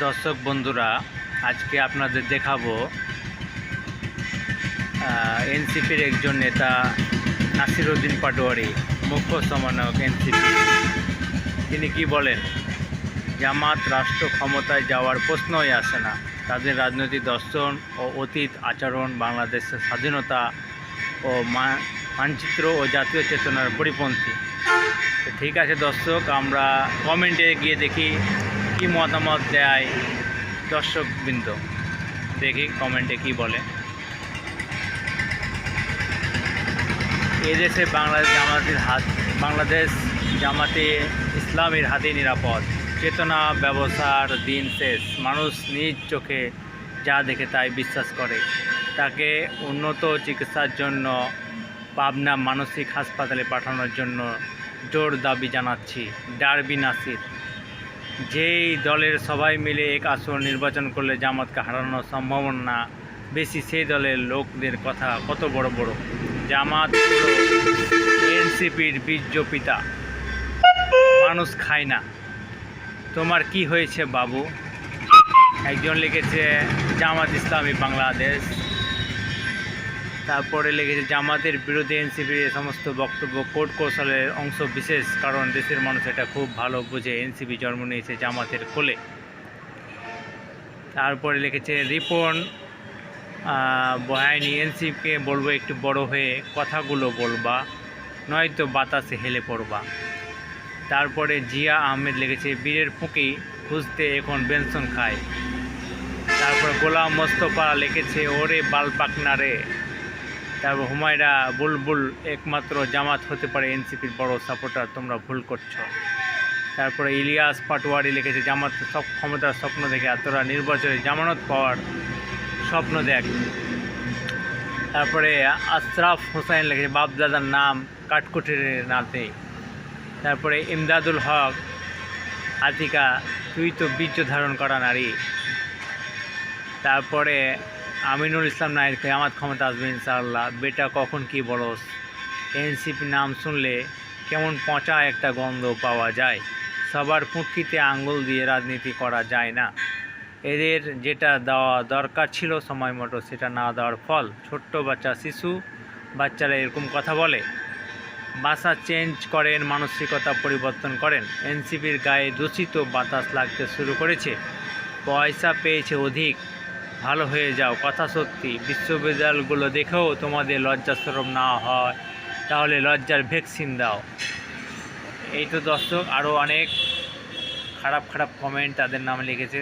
দর্শক বন্ধুরা, আজকে আপনাদের দেখাবো এনসিপির একজন নেতা নাসিরউদ্দিন পাটোয়ারি, মুখ্য সমন্বয়ক এনসিপি। তিনি কি বলেন? জামাত রাষ্ট্র ক্ষমতায় যাওয়ার প্রশ্নই আসে না। তাদের রাজনৈতিক দর্শন ও অতীত আচরণ বাংলাদেশের স্বাধীনতা ও মানচিত্র ও জাতীয় চেতনার পরিপন্থী। তো ঠিক আছে দর্শক, আমরা কমেন্টে গিয়ে দেখি কি মতামত দেয় দর্শকবৃন্দ। দেখি কমেন্টে কি বলে। এদেশে বাংলাদেশ জামাতে ইসলামের হাতে নিরাপদ। চেতনা ব্যবসার দিন শেষ। মানুষ নিজ চোখে যা দেখে তাই বিশ্বাস করে। তাকে উন্নত চিকিৎসার জন্য পাবনা মানসিক হাসপাতালে পাঠানোর জন্য জোর দাবি জানাচ্ছি। ডারবি নাসির, যেই দলের সবাই মিলে এক আসন নির্বাচন করলে জামাতকে হারানোর সম্ভাবনা বেশি, সেই দলের লোকদের কথা কত বড় বড়। জামাত হলো এনসিপির বীর্য পিতা, মানুষ খায় না। তোমার কি হয়েছে বাবু? একজন লিখেছে জামাত ইসলামী বাংলাদেশ। তারপরে লিখেছে জামাতের বিরুদ্ধে এনসিপির এ সমস্ত বক্তব্য কোর্ট কৌশলের অংশ বিশেষ, কারণ দেশের মানুষ এটা খুব ভালো বুঝে। এনসিপি জন্ম নিয়েছে জামাতের কোলে। তারপরে লিখেছে রিপন বহাইনি, এনসিপিকে বলবো একটু বড় হয়ে কথাগুলো বলবা, নয়তো বাতাসে হেলে পড়বা। তারপরে জিয়া আহমেদ লিখেছে বীরের ফুঁকি খুঁজতে এখন বেনসন খায়। তারপর গোলাম মোস্তফা লিখেছে ওরে বাল পাকনা রে। তারপর হুমায়রা বুলবুল, একমাত্র জামাত হতে পারে এনসিপির বড় সাপোর্টার, তোমরা ভুল করছো। তারপরে ইলিয়াস পাটোয়ারি লিখেছে জামাত সব ক্ষমতার স্বপ্ন দেখে, আর তোরা নির্বাচনে জামানত পাওয়ার স্বপ্ন দেখ। তারপরে আশরাফ হোসেন লিখেছে বাপদাদার নাম কাঠকুটির নাতে। তারপরে ইমদাদুল হক আতিকা, তুই তো বীর্য ধারণ করা নারী। তারপরে আমিনুল ইসলাম নাইর, জামাত ক্ষমতা আসবে ইনশাআল্লাহ, বেটা কখন কি বলস? এনসিপি নাম শুনলে কেমন পচা একটা গন্ধ পাওয়া যায়। সবার পুটকিতে আঙ্গুল দিয়ে রাজনীতি করা যায় না। এদের যেটা দেওয়া দরকার ছিল সময় মতো, সেটা না দেওয়ার ফল। ছোট্ট শিশু বাচ্চারা এরকম কথা বলে। ভাষা চেঞ্জ করেন, মানসিকতা পরিবর্তন করেন। এনসিপির গায়ে দূষিত বাতাস লাগতে শুরু করেছে। পয়সা পেয়েছে অধিক, ভালো হয়ে যাও, কথা সত্যি। বিশ্ববিদ্যালয়গুলো দেখেও তোমাদের লজ্জাশরম না হয়, তাহলে লজ্জার ভ্যাকসিন দাও। এই তো দর্শক, আরও অনেক খারাপ খারাপ কমেন্ট তাদের নামে লিখেছে।